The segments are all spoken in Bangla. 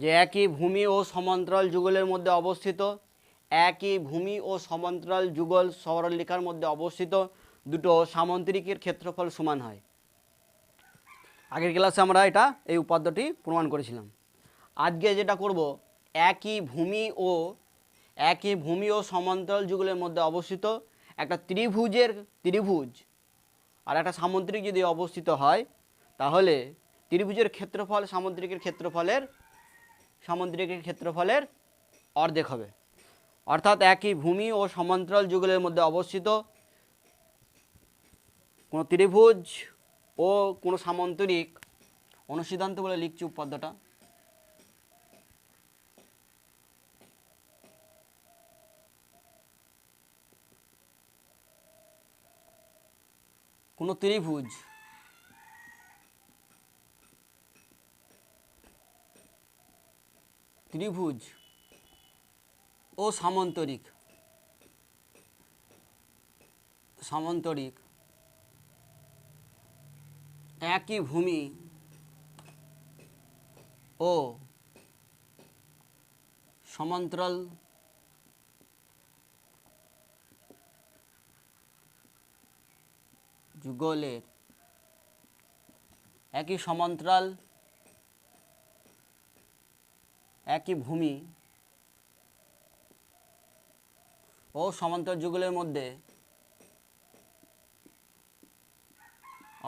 যে একই ভূমি ও সমান্তরাল যুগলের মধ্যে অবস্থিত, একই ভূমি ও সমান্তরাল যুগল সরলরেখার মধ্যে অবস্থিত দুটো সামান্তরিকের ক্ষেত্রফল সমান হয়। আগের ক্লাসে আমরা এই উপাদ্যটি প্রমাণ করেছিলাম। আজকে যেটা করব, একই ভূমি ও সমান্তরাল যুগলের মধ্যে অবস্থিত একটা ত্রিভুজ আর একটা সামান্তরিক যদি অবস্থিত হয়, তাহলে ত্রিভুজের ক্ষেত্রফল সামান্তরিকের ক্ষেত্রফলের অর্ধেক হবে। অর্থাৎ একই ভূমি ও সমান্তরাল যুগলের মধ্যে অবস্থিত কোনো ত্রিভুজ ও কোনো সামান্তরিক অনুসিদ্ধান্ত বলে লিখছি উপাদ্যটা। কোনো ত্রিভুজ ও সামান্তরিক একই ভূমি ও সমান্তরাল যুগলের একই ভূমি ও সমান্তরাল যুগলের মধ্যে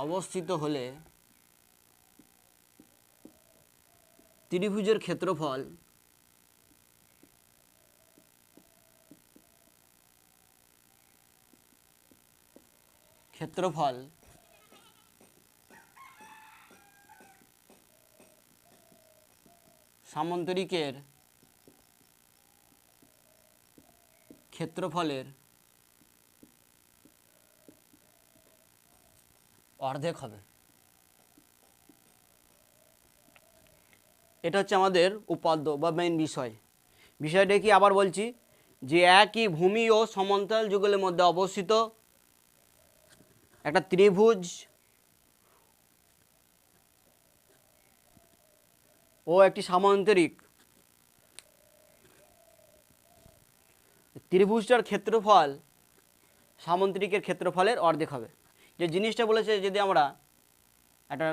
অবস্থিত হলে ত্রিভুজের ক্ষেত্রফল সামান্তরিকের ক্ষেত্রফলের অর্ধেক হবে। এটা হচ্ছে আমাদের উপাদ্য বা মেইন বিষয়টা কি আবার বলছি, যে একই ভূমি ও সমান্তরাল যুগলের মধ্যে অবস্থিত একটা ত্রিভুজ ও একটি সামান্তরিক, ত্রিভুজটার ক্ষেত্রফল সামান্তরিকের ক্ষেত্রফলের অর্ধেক হবে। যে জিনিসটা বলেছে, যদি আমরা একটা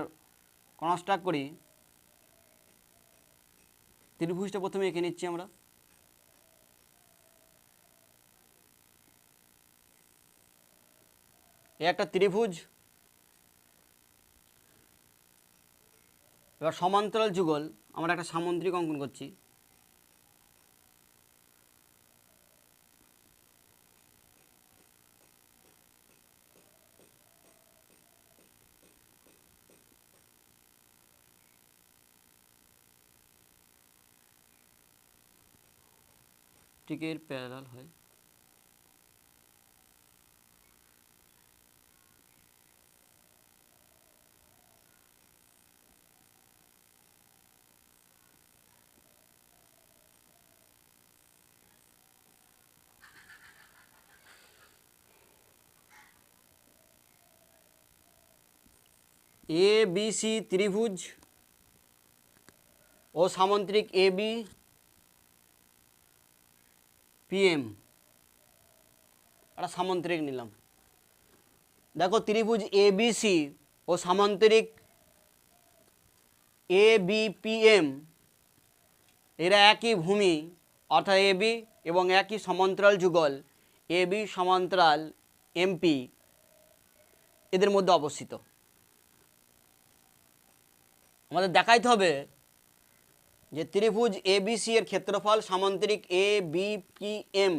কনস্ট্রাক্ট করি, ত্রিভুজটা প্রথমে এঁকে নিচ্ছি আমরা। একটা ত্রিভুজ, এবার সমান্তরাল যুগল আমরা একটা সামান্তরিক অঙ্কন করছি। ঠিক এর প্যারালাল হয়। এ বি সি ত্রিভুজ ও সামান্তরিক এ বি পি এম একটা সামান্তরিক নিলাম। দেখো, ত্রিভুজ A B C O সামান্তরিক A B P M এরা একই ভূমি অর্থাৎ এ বি এবং একই সমান্তরাল যুগল এ বি সমান্তরাল এমপি এদের মধ্যে অবস্থিত। আমাদের দেখাইতে হবে যে ত্রিভুজ এ বি সি এর ক্ষেত্রফল সামান্তরিক এ বি পি এম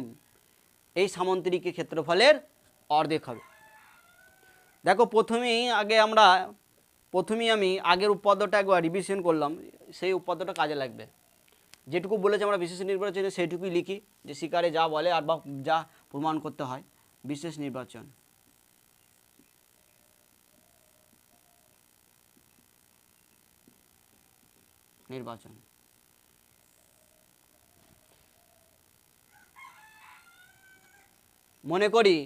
এই সামান্তরিকের ক্ষেত্রফলের অর্ধেক হবে। দেখো, প্রথমেই আমি আগের উপাদ্যটা একবার রিভিশন করলাম, সেই উপাদ্যটা কাজে লাগবে। যেটুকু বলেছে আমরা বিশেষ নির্বাচনে সেইটুকুই লিখি, যে শিকারে যা বলে আর বা যা প্রমাণ করতে হয়। বিশেষ নির্বাচন, মনে করি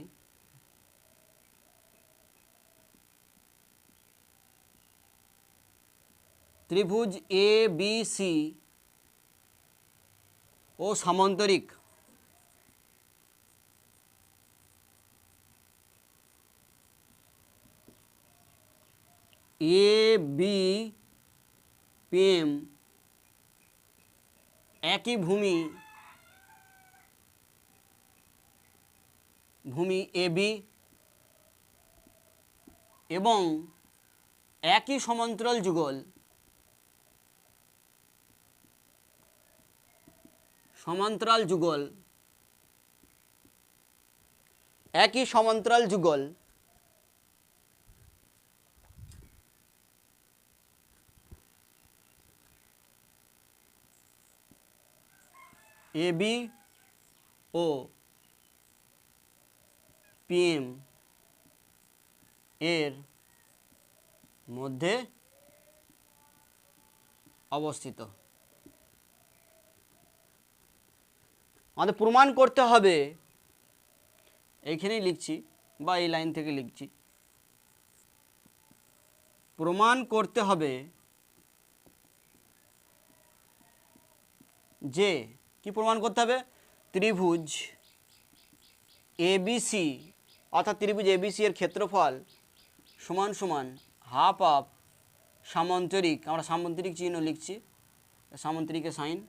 ত্রিভুজ A B C O সামান্তরিক A B PM একই ভূমি এবি এবং একই সমান্তরাল যুগল একই সমান্তরাল যুগল এবি ও পিএম এর মধ্যে অবস্থিত। আমাদের প্রমাণ করতে হবে, এইখানেই লিখছি বা এই লাইন থেকে লিখছি, প্রমাণ করতে হবে যে কি প্রমাণ করতে হবে, ত্রিভুজ এবিসি অর্থাৎ ত্রিভুজ এবিসি এর ক্ষেত্রফল সমান সমান হাফ অফ সামান্তরিক, আমরা সামান্তরিক চিহ্ন লিখছি, সামান্তরিকের sign,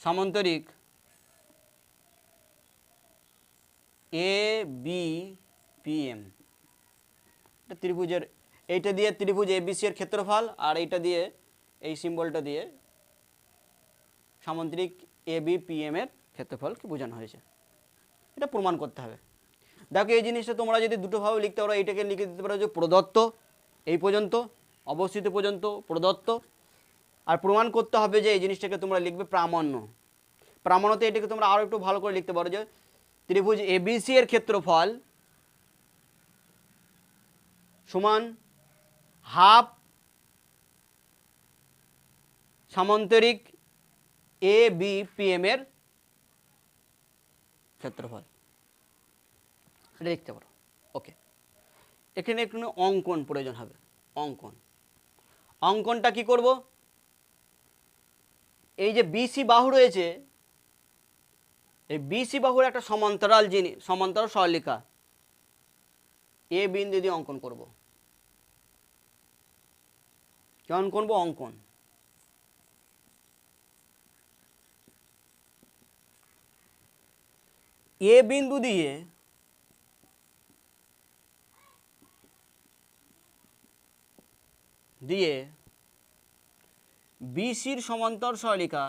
সামান্তরিক A B P M, ত্রিভুজের এইটা দিয়ে ত্রিভুজ এবিসি এর ক্ষেত্রফল আর এইটা দিয়ে এই সিম্বলটা দিয়ে সামান্তরিক এ বি পি এম এর ক্ষেত্রফলকে বোঝানো হয়েছে। এটা প্রমাণ করতে হবে। দেখো এই জিনিসটা তোমরা যদি দুটোভাবে লিখতে পারো, এইটাকে লিখে দিতে পারো যে প্রদত্ত এই পর্যন্ত অবস্থিত পর্যন্ত প্রদত্ত, আর প্রমাণ করতে হবে যে এই জিনিসটাকে তোমরা লিখবে প্রামাণ্য। প্রামাণ্যতে এটাকে তোমরা আরও একটু ভালো করে লিখতে পারো যে ত্রিভুজ এবিসি এর ক্ষেত্রফল সমান half সামান্তরিক A B P M এর ক্ষেত্রফল, এটা লিখতে পারো। ওকে, এখানে একটু অঙ্কন প্রয়োজন হবে। অঙ্কনটা কি করব, এই যে বিসি বাহু রয়েছে, এই বিসি বাহুর একটা সমান্তরাল সরলরেখা এ বিন্দু দিয়ে অঙ্কন করব। কেমন করব অঙ্কন, এ বিন্দু দিয়ে বিসির সমান্তর সরলরেখা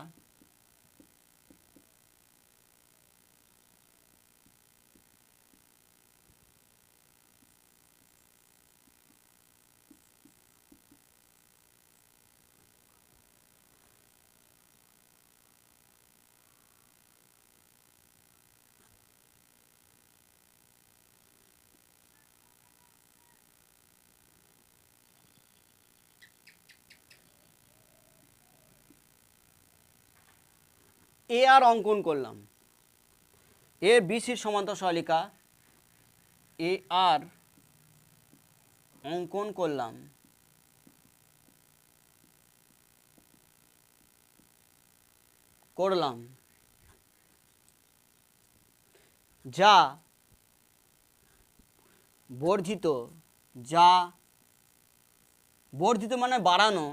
এ আর অঙ্কন করলাম, এ বিসির সমান্তর সরলরেখা এ আর অঙ্কন করলাম, যা বর্ধিত মানে বাড়ানো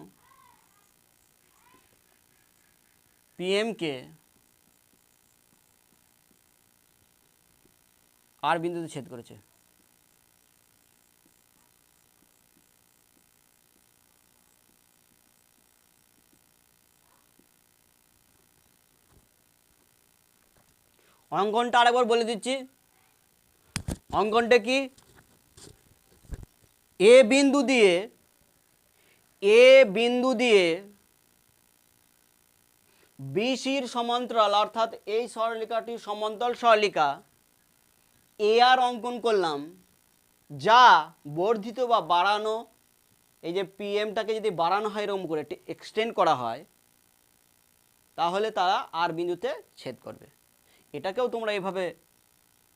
পিএমকে আর বিন্দুতে ছেদ করেছে। অঙ্কনটা আরেকবার বলে দিচ্ছি, অঙ্কনটা কি, এ বিন্দু দিয়ে বিসির সমান্তরাল অর্থাৎ এই সরলরেখাটির সমান্তরাল সরলরেখা এ আর অঙ্কন করলাম, যা বর্ধিত বা বাড়ানো, এই যে পিএমটাকে যদি বাড়ানো হয় এরকম করে এক্সটেন্ড করা হয়, তাহলে তারা আর বিন্দুতে ছেদ করবে। এটাকেও তোমরা এইভাবে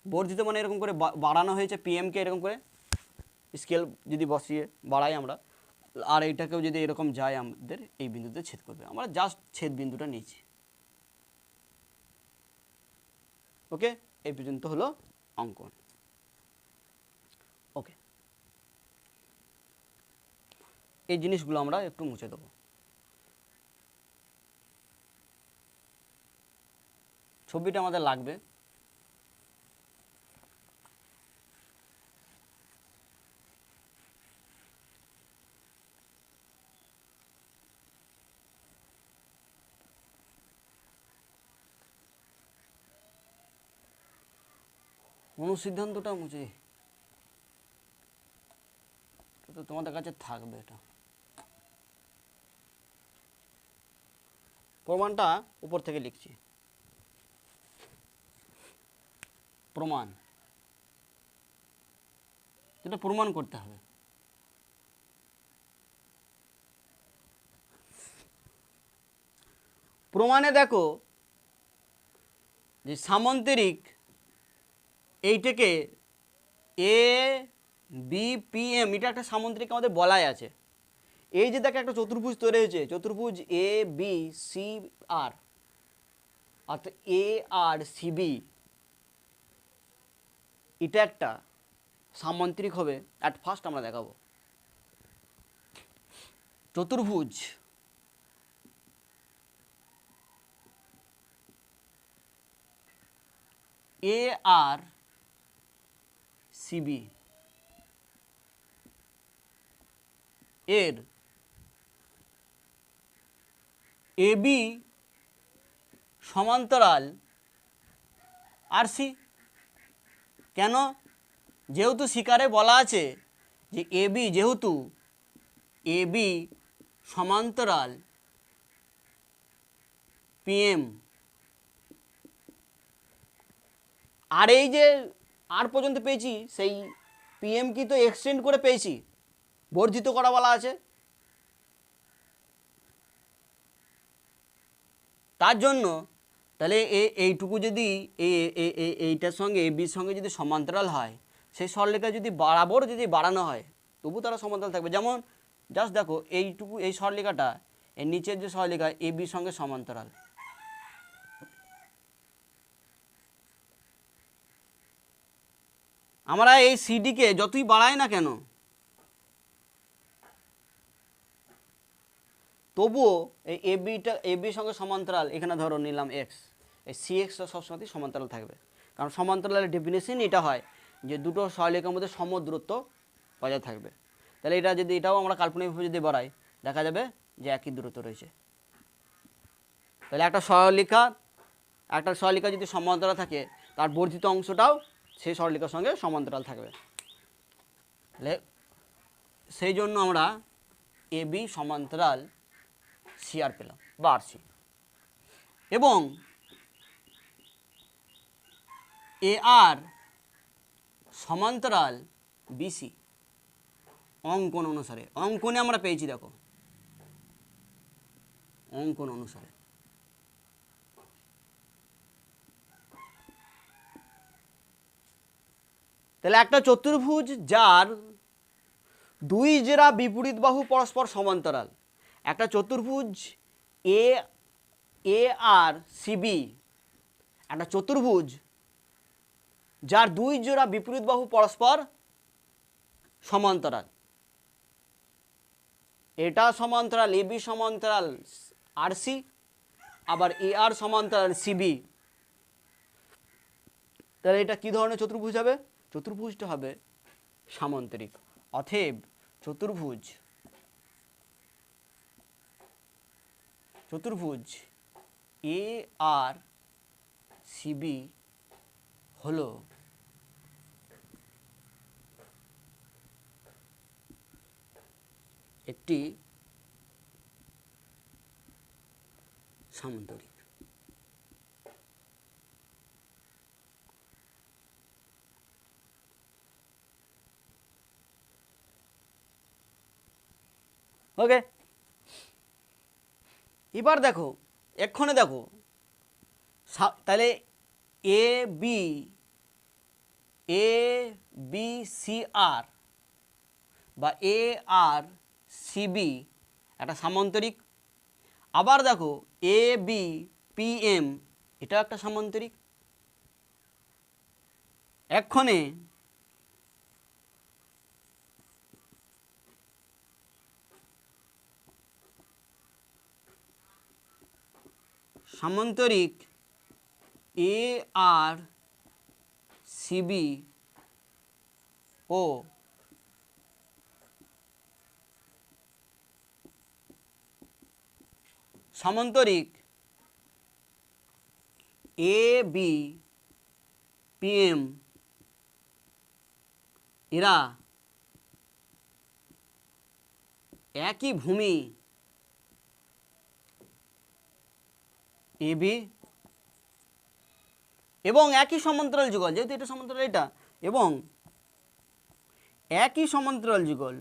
বর্ধিত মানে এরকম করে বাড়ানো হয়েছে পিএমকে, এরকম করে স্কেল যদি বসিয়ে বাড়াই আমরা, আর এইটাকেও যদি এরকম যায় আমাদের এই বিন্দুতে ছেদ করবে। আমরা জাস্ট ছেদ বিন্দুটা নিয়েছি। ওকে, এই পর্যন্ত হলো অঙ্কন। ওকে, এই জিনিসগুলো আমরা একটু মুছে দেবো। ছবিটা আমাদের লাগবে। অনুসিদ্ধান্তটা মুছে, তো তোমাদের কাছে থাকবে। এটা প্রমাণটা উপর থেকে লিখছি। প্রমাণ, এটা প্রমাণ করতে হবে। প্রমাণে দেখো যে সামান্তরিক এইটাকে এ বি পি এম, এটা একটা সামান্তরিক আমাদের বলাই আছে। এই যে দেখো একটা চতুর্ভুজ তৈরি হয়েছে, চতুর্ভুজ এ বি সি আর, অর্থাৎ এ আর সি বি, এটা একটা সামান্তরিক হবে। অ্যাট ফার্স্ট আমরা দেখাবো। চতুর্ভুজ এ আর সি বি এর এ বি সমান্তরাল আর সি। কেন? যেহেতু শিকারে বলা আছে যে এ বি, যেহেতু এ বি সমান্তরাল পিএম, আর এই যে আর পর্যন্ত পেয়েছি সেই পিএম কি তো এক্সটেন্ড করে পেয়েছি, বর্ধিত করা বলা আছে। তার জন্য তাহলে এইটুকু যদি এইটার সঙ্গে এ বির সঙ্গে যদি সমান্তরাল হয়, সেই সরলরেখা যদি বরাবর যদি বাড়ানো হয় তবু তারা সমান্তরাল থাকবে। যেমন জাস্ট দেখো এইটুকু, এই সরলরেখাটা এর নিচের যে সরলরেখা এ বির সঙ্গে সমান্তরাল, আমরা এই সিডিকে যতই বাড়াই না কেন তবুও এই এ বির সঙ্গে সমান্তরাল, এখানে ধরো নিলাম এক্স, এই সি এক্সটা সবসময় সমান্তরাল থাকবে। কারণ সমান্তরালের ডেফিনেশন এটা হয় যে দুটো সরলরেখার মধ্যে সম দূরত্ব বজায় থাকবে। তাহলে এটা যদি এটাও আমরা কাল্পনিকভাবে যদি বাড়াই, দেখা যাবে যে একই দূরত্ব রয়েছে। তাহলে একটা সরলরেখা যদি সমান্তরাল থাকে, তার বর্ধিত অংশটাও সেই সরলরেখার সঙ্গে সমান্তরাল থাকবে। তাহলে সেই জন্য আমরা এ বি সমান্তরাল সি আর পেলাম বা আর সি, এবং এ আর সমান্তরাল বিসি অঙ্কন অনুসারে। অঙ্কনে আমরা পেয়েছি, দেখো অঙ্কন অনুসারে। তাহলে একটা চতুর্ভুজ যার দুই জেরা বিপরীত বাহু পরস্পর সমান্তরাল, একটা চতুর্ভুজ এ আর সিবি, একটা চতুর্ভুজ যার দুই জোড়া বিপরীত বাহু পরস্পর সমান্তরাল, এটা সমান্তরাল এ বি সমান্তরাল আর সি, আবার এ আর সমান্তরাল সিবি। তাহলে এটা কি ধরনের চতুর্ভুজ হবে? চতুর্ভুজটা হবে সামান্তরিক। অতএব চতুর্ভুজ এ আর সিবি হলো একটি সামান্তরিক। ওকে, এবার দেখো, এক্ষণে দেখো, তাহলে এ বি সি আর বা এ আর সিবি একটা সামান্তরিক। আবার দেখো এ বি পি এম এটাও একটা সামান্তরিক। এক্ষণে সামান্তরিক এ আর CB O সামান্তরিক A B P M এরা একই ভূমি এ বি এবং একই সমান্তরাল যুগল, যেহেতু এটা সমান্তরাল এটা, এবং একই সমান্তরাল যুগল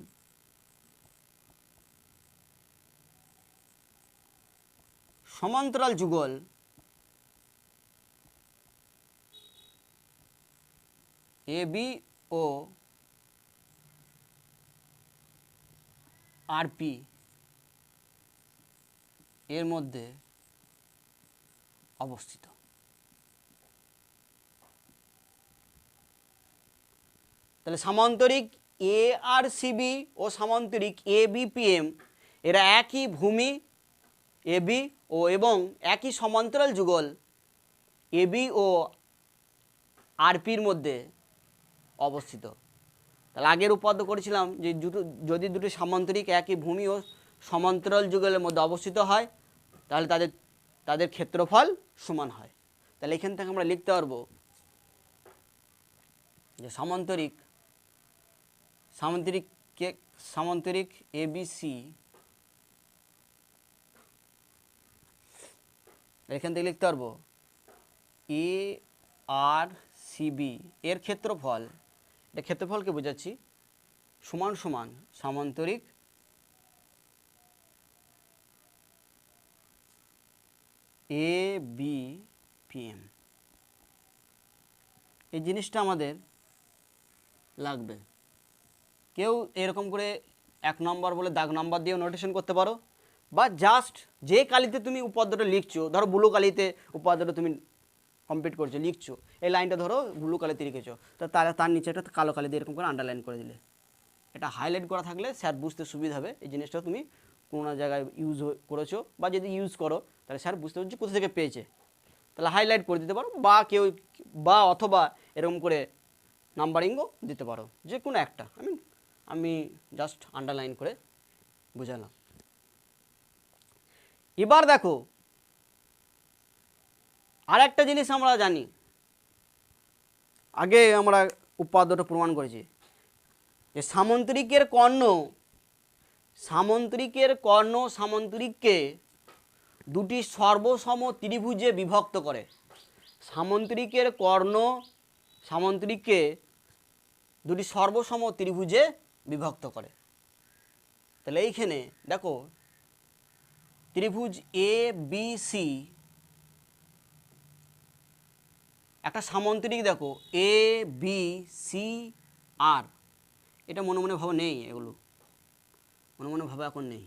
A B O R P এর মধ্যে অবস্থিত। তাহলে সামান্তরিক এ আর CB O সামান্তরিক A B P M এরা একই ভূমি এ বি ও এবং একই সমান্তরাল যুগল এ বি ও আর পির মধ্যে অবস্থিত। তাহলে আগের উপাদ্য করেছিলাম যে যদি দুটি সামান্তরিক একই ভূমি ও সমান্তরাল যুগলের মধ্যে অবস্থিত হয় তাহলে তাদের ক্ষেত্রফল সমান হয়। তাহলে এখান থেকে আমরা লিখতে পারবো যে সামান্তরিক এ বি সি, এখান থেকে লিখতে পারবো এ আর সিবি এর ক্ষেত্রফল, এটা ক্ষেত্রফলকে বোঝাচ্ছি, সমান সমান সামান্তরিক এ বি পি এম। এই জিনিসটা আমাদের লাগবে। কেউ এরকম করে 1 নম্বর বলে দাগ নাম্বার দিয়ে নোটেশন করতে পারো, বা জাস্ট যে কালিতে তুমি উপাদ্যটা লিখছো, ধরো ব্লু কালিতে উপাদ্যটা তুমি কমপ্লিট করছো, লিখছো, এই লাইনটা ধরো ব্লু কালিতে লিখেছো, তো তার নিচে একটা কালো কালি দিয়ে এরকম করে আন্ডারলাইন করে দিলে, এটা হাইলাইট করা থাকলে স্যার বুঝতে সুবিধা হবে। এই জিনিসটা তুমি কোনো জায়গায় ইউজ করেছো বা যদি ইউজ করো তাহলে স্যার বুঝতে পারছি কোথা থেকে পেয়েছে, তাহলে হাইলাইট করে দিতে পারো, বা কেউ বা অথবা এরকম করে নাম্বারিংও দিতে পারো, যে কোনো একটা। আমি জাস্ট আন্ডারলাইন করে বুঝালাম। এবার দেখো আর একটা জিনিস আমরা জানি, আগে আমরা উপাদ্যটা প্রমাণ করেছি যে সামান্তরিকের কর্ণ সামান্তরিককে দুটি সর্বসম ত্রিভুজে বিভক্ত করে। সামান্তরিকের কর্ণ সামান্তরিককে দুটি সর্বসম ত্রিভুজে বিভক্ত করে। তাহলে এইখানে দেখো ত্রিভুজ এ বি সি একটা সামান্তরিক, দেখো এ বি সি আর, এটা মনে মনে ভাবা নেই, এগুলো মনে মনে ভাবা এখন নেই।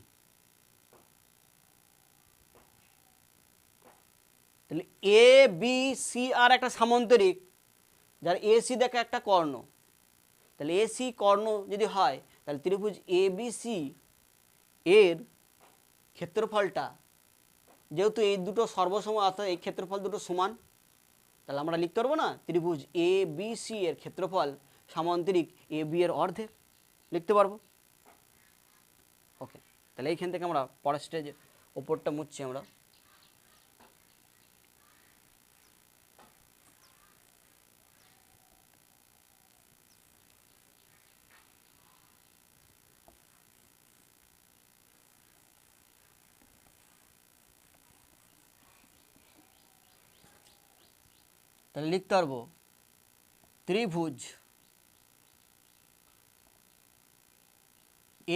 তাহলে এ বি সি আর একটা সামান্তরিক যার এ সি দেখে একটা কর্ণ, তাহলে এ সি কর্ণ যদি হয় তাহলে ত্রিভুজ এ বি সি এর ক্ষেত্রফলটা, যেহেতু এই দুটো সর্বসম অর্থাৎ এই ক্ষেত্রফল দুটো সমান, তাহলে আমরা লিখতে পারবো না ত্রিভুজ এ বি সি এর ক্ষেত্রফল সামান্তরিক এ বি এর অর্ধেক, লিখতে পারবো। ওকে, তাহলে এইখান থেকে আমরা পরের স্টেজে ওপরটা মুছছি আমরা। তাহলে লিখতে পারবো ত্রিভুজ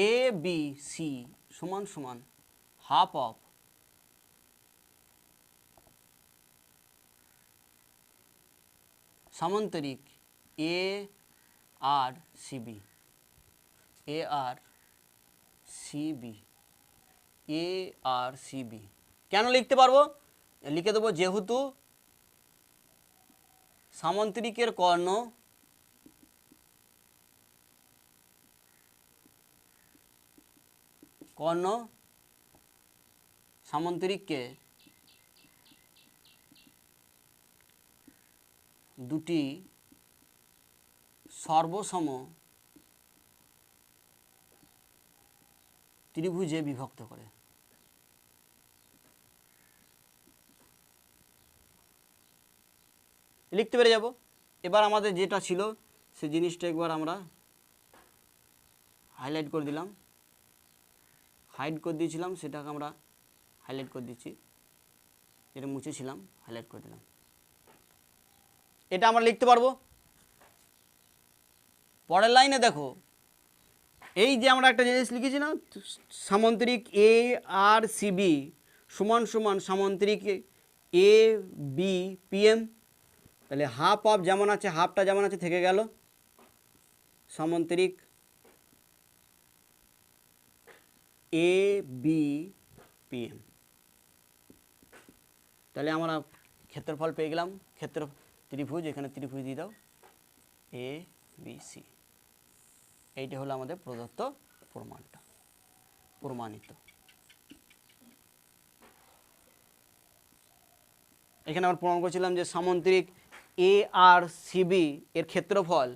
এ বি সি সমান সমান হাফ অফ সামান্তরিক এ আর সিবি, এ আর সিবি, এ আর সিবি কেন লিখতে পারবো? লিখে দেবো যেহেতু সামন্তরিকের কর্ণ সামন্তরিককে দুটি সর্বসম ত্রিভুজে বিভক্ত করে। লিখতে পেরে যাব। এবার আমাদের যেটা ছিল সেই জিনিসটা একবার আমরা হাইলাইট করে দিলাম, হাইড করে দিয়েছিলাম সেটাকে আমরা হাইলাইট করে দিচ্ছি, যেটা মুছেছিলাম হাইলাইট করে দিলাম। এটা আমরা লিখতে পারবো। পরের লাইনে দেখো, এই যে আমরা একটা জিনিস লিখেছি না, সামন্তরিক এ আর সিবি সমান সমান সামন্তরিক এ বি পিএম, তাহলে হাফ অফ যেমন আছে হাফটা যেমন আছে থেকে গেল, সামন্তরিক এ বি পিএম। তাহলে আমরা ক্ষেত্রফল পেয়ে গেলাম, ত্রিভুজ, এখানে ত্রিভুজ দিয়ে দাও এ বি সি। এইটা হলো আমাদের প্রদত্ত প্রমাণিত। এখানে আমরা প্রমাণ করেছিলাম যে সামন্তরিক এ আর সিবি এর ক্ষেত্রফল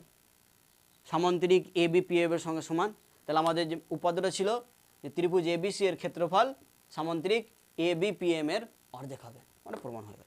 সামন্তরিক এ বি পি এর সঙ্গে সমান। তাহলে আমাদের যে উপাদানটা ছিল যে ত্রিভুজ এবিসি এর ক্ষেত্রফল সামন্তরিক এ বি পি এম এর অর্ধেক হবে, মানে প্রমাণ হয়ে গেল।